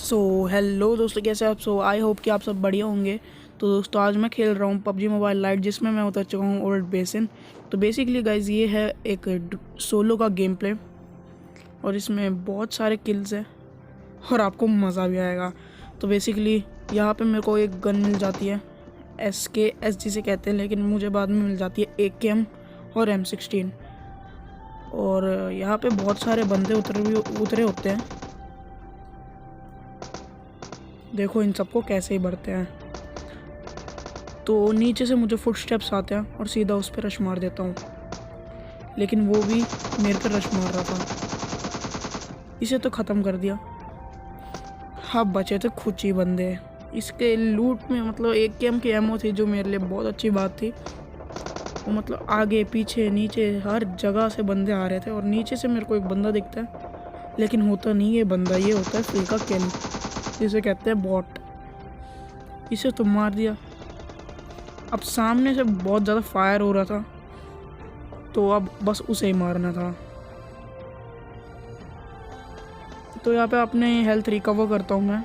Hello दोस्तों, कैसे आप? आई होप कि आप सब बढ़िया होंगे। तो दोस्तों, आज मैं खेल रहा हूँ पबजी मोबाइल लाइट, जिसमें मैं उतर चुका हूँ ओल्ड बेसिन। तो बेसिकली गाइज, ये है एक सोलो का गेम प्ले और इसमें बहुत सारे किल्स हैं और आपको मज़ा भी आएगा। तो बेसिकली यहाँ पे मेरे को एक गन मिल जाती है, SKS जिसे कहते हैं, लेकिन मुझे बाद में मिल जाती है AKM और M16। और यहाँ पे बहुत सारे बंदे उतरे होते हैं। देखो इन सबको कैसे ही बढ़ते हैं। तो नीचे से मुझे फुटस्टेप्स आते हैं और सीधा उस पर रश मार देता हूँ, लेकिन वो भी मेरे पर रश मार रहा था। इसे तो ख़त्म कर दिया। हाँ, बचे थे कुछ ही बंदे। इसके लूट में मतलब एक गेम की एमओ थी, जो मेरे लिए बहुत अच्छी बात थी। वो मतलब आगे पीछे नीचे हर जगह से बंदे आ रहे थे। और नीचे से मेरे को एक बंदा दिखता है, लेकिन होता नहीं ये बंदा, ये होता है फ्री का किल, जिसे कहते हैं बॉट। इसे तो मार दिया। अब सामने से बहुत ज़्यादा फायर हो रहा था, तो अब बस उसे ही मारना था। तो यहाँ पे अपने हेल्थ रिकवर करता हूँ मैं,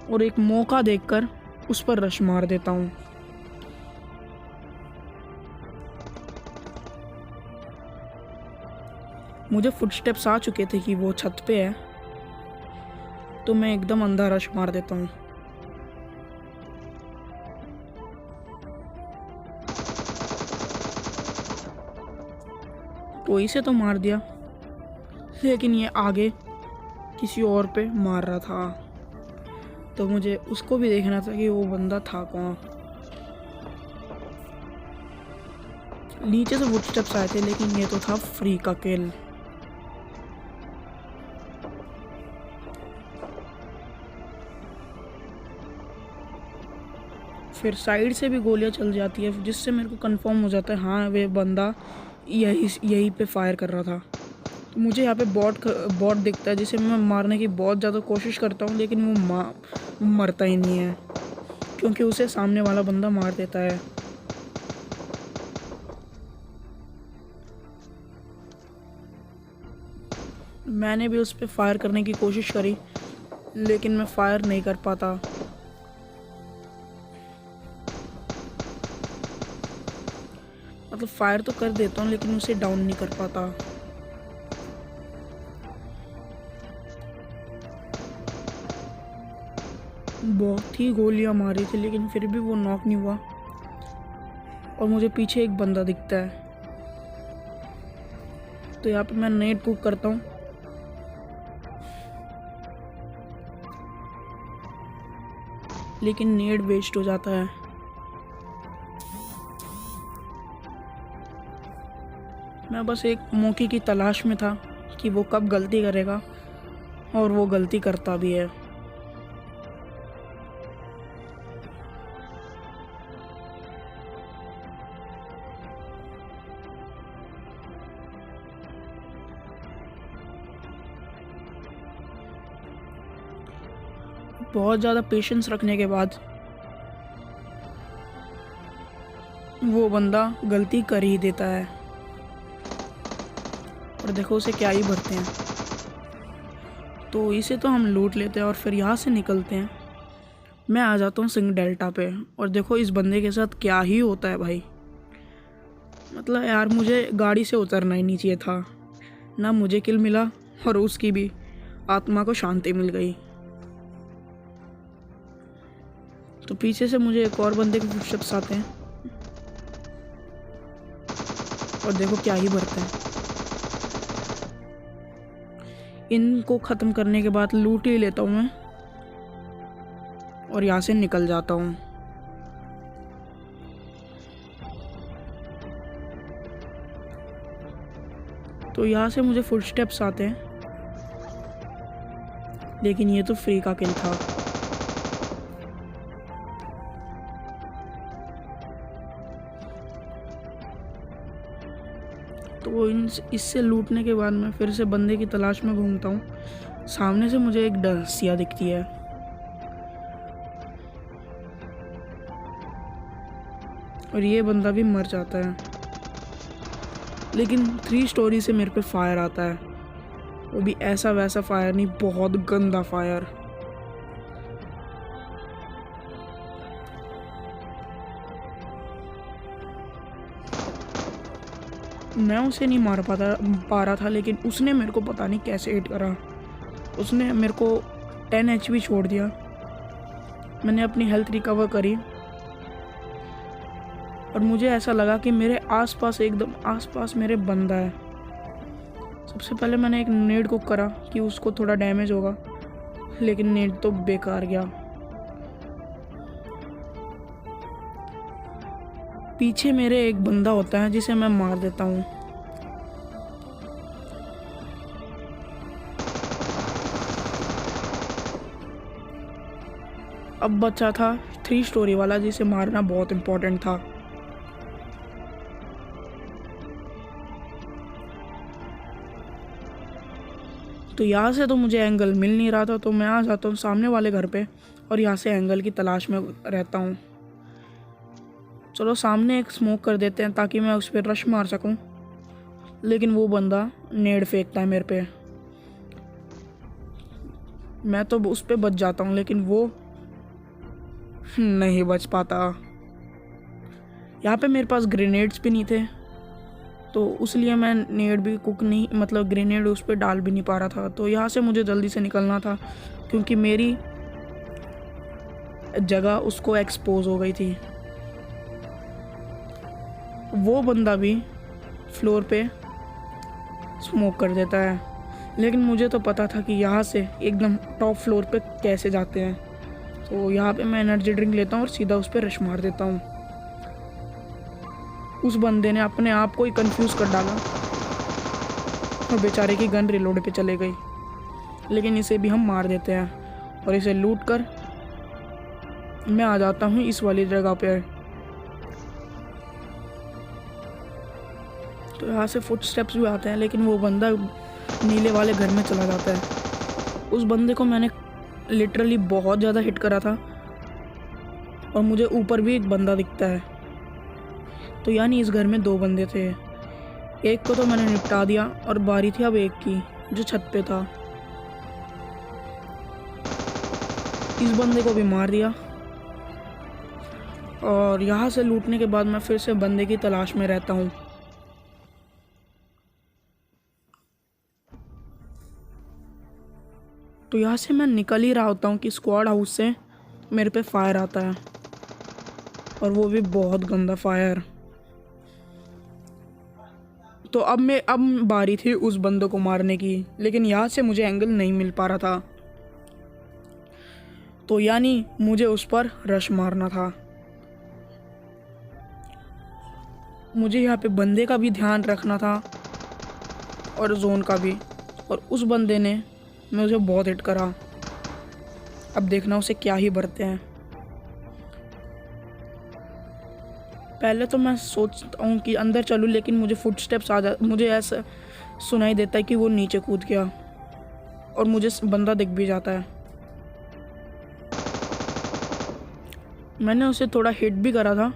और एक मौका देखकर उस पर रश मार देता हूँ। मुझे फुटस्टेप्स आ चुके थे कि वो छत पे है, तो मैं एकदम अंधा रश मार देता हूँ। तो इसे तो मार दिया, लेकिन ये आगे किसी और पे मार रहा था, तो मुझे उसको भी देखना था कि वो बंदा था कौन। नीचे से फुटस्टेप्स आए थे, लेकिन ये तो था फ्री का किल। फिर साइड से भी गोलियां चल जाती है, जिससे मेरे को कंफर्म हो जाता है हाँ वे बंदा यहीं पे फायर कर रहा था। तो मुझे यहाँ पे बॉट दिखता है, जिसे मैं मारने की बहुत ज़्यादा कोशिश करता हूँ, लेकिन वो मरता ही नहीं है, क्योंकि उसे सामने वाला बंदा मार देता है। मैंने भी उस पर फायर करने की कोशिश करी, लेकिन मैं फायर नहीं कर पाता। मतलब फायर तो कर देता हूँ, लेकिन उसे डाउन नहीं कर पाता। बहुत ही गोलियां मारी थी, लेकिन फिर भी वो नॉक नहीं हुआ। और मुझे पीछे एक बंदा दिखता है, तो यहाँ पे मैं नेट कुक करता हूँ, लेकिन नेट वेस्ट हो जाता है। मैं बस एक मौके की तलाश में था कि वो कब गलती करेगा, और वो गलती करता भी है। बहुत ज़्यादा पेशेंस रखने के बाद वो बंदा गलती कर ही देता है, और देखो उसे क्या ही भरते हैं। तो इसे तो हम लूट लेते हैं और फिर यहाँ से निकलते हैं। मैं आ जाता हूँ सिंह डेल्टा पे, और देखो इस बंदे के साथ क्या ही होता है भाई। मतलब यार, मुझे गाड़ी से उतरना ही नहीं चाहिए था। ना मुझे किल मिला, और उसकी भी आत्मा को शांति मिल गई। तो पीछे से मुझे एक और बंदे के फुटस्टेप्स आते हैं, और देखो क्या ही भरते हैं। इनको ख़त्म करने के बाद लूट ही लेता हूँ मैं, और यहाँ से निकल जाता हूँ। तो यहाँ से मुझे फुटस्टेप्स आते हैं, लेकिन ये तो फ्री का किल था। तो इससे लूटने के बाद मैं फिर से बंदे की तलाश में घूमता हूँ। सामने से मुझे एक डसिया दिखती है, और ये बंदा भी मर जाता है, लेकिन 3 स्टोरी से मेरे पे फायर आता है। वो भी ऐसा वैसा फायर नहीं, बहुत गंदा फायर। मैं उसे नहीं मार पा रहा था, लेकिन उसने मेरे को पता नहीं कैसे हिट करा। उसने मेरे को 10 HP छोड़ दिया। मैंने अपनी हेल्थ रिकवर करी और मुझे ऐसा लगा कि मेरे आसपास, एकदम आसपास मेरे बंदा है। सबसे पहले मैंने एक नेड को करा कि उसको थोड़ा डैमेज होगा, लेकिन नेड तो बेकार गया। पीछे मेरे एक बंदा होता है जिसे मैं मार देता हूँ। अब बचा था 3 स्टोरी वाला, जिसे मारना बहुत इम्पोर्टेंट था। तो यहाँ से तो मुझे एंगल मिल नहीं रहा था, तो मैं आ जाता हूँ सामने वाले घर पे और यहाँ से एंगल की तलाश में रहता हूँ। चलो सामने एक स्मोक कर देते हैं ताकि मैं उस पर रश मार सकूं। लेकिन वो बंदा नेड फेंकता है मेरे पे। मैं तो उस पर बच जाता हूं, लेकिन वो नहीं बच पाता। यहाँ पे मेरे पास ग्रेनेड्स भी नहीं थे, तो इसलिए मैं नेड भी कुक नहीं, मतलब ग्रेनेड उस पर डाल भी नहीं पा रहा था। तो यहाँ से मुझे जल्दी से निकलना था, क्योंकि मेरी जगह उसको एक्सपोज हो गई थी। वो बंदा भी फ्लोर पे स्मोक कर देता है, लेकिन मुझे तो पता था कि यहाँ से एकदम टॉप फ्लोर पे कैसे जाते हैं। तो यहाँ पे मैं एनर्जी ड्रिंक लेता हूँ और सीधा उस पर रश मार देता हूँ। उस बंदे ने अपने आप को ही कंफ्यूज कर डाला और बेचारे की गन रिलोड पे चले गई। लेकिन इसे भी हम मार देते हैं और इसे लूट कर मैं आ जाता हूँ इस वाली जगह पे। तो यहाँ से फुटस्टेप्स भी आते हैं, लेकिन वो बंदा नीले वाले घर में चला जाता है। उस बंदे को मैंने लिटरली बहुत ज़्यादा हिट करा था और मुझे ऊपर भी एक बंदा दिखता है। तो यानी इस घर में 2 बंदे थे। एक को तो मैंने निपटा दिया और बारी थी अब एक की, जो छत पे था। इस बंदे को भी मार दिया और यहाँ से लूटने के बाद मैं फिर से बंदे की तलाश में रहता हूँ। तो यहाँ से मैं निकल ही रहा होता हूँ कि स्क्वाड हाउस से मेरे पे फायर आता है, और वो भी बहुत गंदा फायर। तो अब बारी थी उस बंदे को मारने की, लेकिन यहाँ से मुझे एंगल नहीं मिल पा रहा था। तो यानी मुझे उस पर रश मारना था। मुझे यहाँ पे बंदे का भी ध्यान रखना था और जोन का भी। और उस बंदे ने मुझे बहुत हिट करा। अब देखना उसे क्या ही भरते हैं। पहले तो मैं सोचता हूँ कि अंदर चलूँ, लेकिन मुझे फुटस्टेप्स मुझे ऐसा सुनाई देता है कि वो नीचे कूद गया और मुझे बंदा दिख भी जाता है। मैंने उसे थोड़ा हिट भी करा था,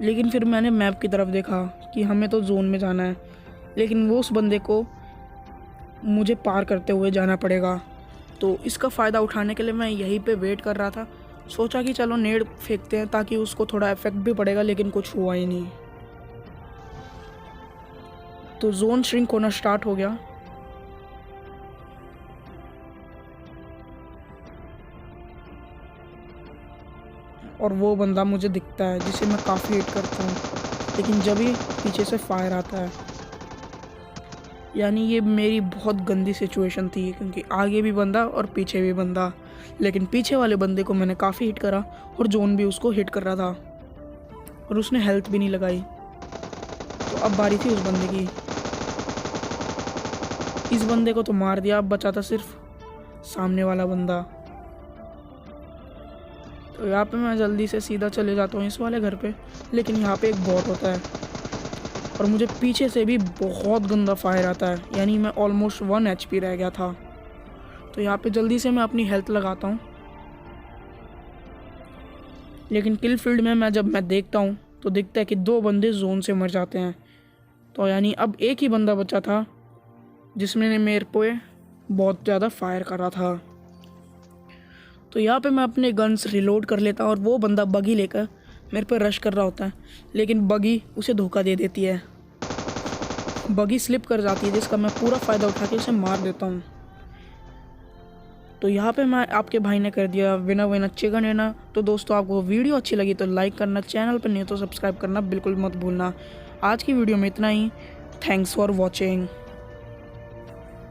लेकिन फिर मैंने मैप की तरफ देखा कि हमें तो जोन में जाना है, लेकिन वो उस बंदे को मुझे पार करते हुए जाना पड़ेगा। तो इसका फ़ायदा उठाने के लिए मैं यहीं पे वेट कर रहा था। सोचा कि चलो नेड फेंकते हैं ताकि उसको थोड़ा इफेक्ट भी पड़ेगा, लेकिन कुछ हुआ ही नहीं। तो जोन श्रिंक होना स्टार्ट हो गया। और वो बंदा मुझे दिखता है जिसे मैं काफ़ी हिट करता हूँ, लेकिन जब ही पीछे से फायर आता है, यानी ये मेरी बहुत गंदी सिचुएशन थी, क्योंकि आगे भी बंदा और पीछे भी बंदा। लेकिन पीछे वाले बंदे को मैंने काफ़ी हिट करा और जोन भी उसको हिट कर रहा था, और उसने हेल्थ भी नहीं लगाई। तो अब बारी थी उस बंदे की। इस बंदे को तो मार दिया, अब बचा था सिर्फ सामने वाला बंदा। तो यहाँ पे मैं जल्दी से सीधा चले जाता हूँ इस वाले घर पे, लेकिन यहाँ पे एक बॉट होता है और मुझे पीछे से भी बहुत गंदा फायर आता है, यानी मैं ऑलमोस्ट 1 HP रह गया था। तो यहाँ पे जल्दी से मैं अपनी हेल्थ लगाता हूँ, लेकिन किल फील्ड में जब मैं देखता हूँ तो दिखता है कि 2 बंदे जोन से मर जाते हैं। तो यानी अब एक ही बंदा बचा था जिसमें मेरे पे बहुत ज़्यादा फायर कर रहा था। तो यहाँ पे मैं अपने गन्स रिलोड कर लेता हूँ और वो बंदा बगी लेकर मेरे पे रश कर रहा होता है, लेकिन बगी उसे धोखा दे देती है। बगी स्लिप कर जाती है, जिसका मैं पूरा फ़ायदा उठा के उसे मार देता हूँ। तो यहाँ पे मैं आपके भाई ने कर दिया विनर विनर चिकन डिनर। तो दोस्तों, आपको वीडियो अच्छी लगी तो लाइक करना, चैनल पर नहीं हो तो सब्सक्राइब करना बिल्कुल मत भूलना। आज की वीडियो में इतना ही। Thanks for watching.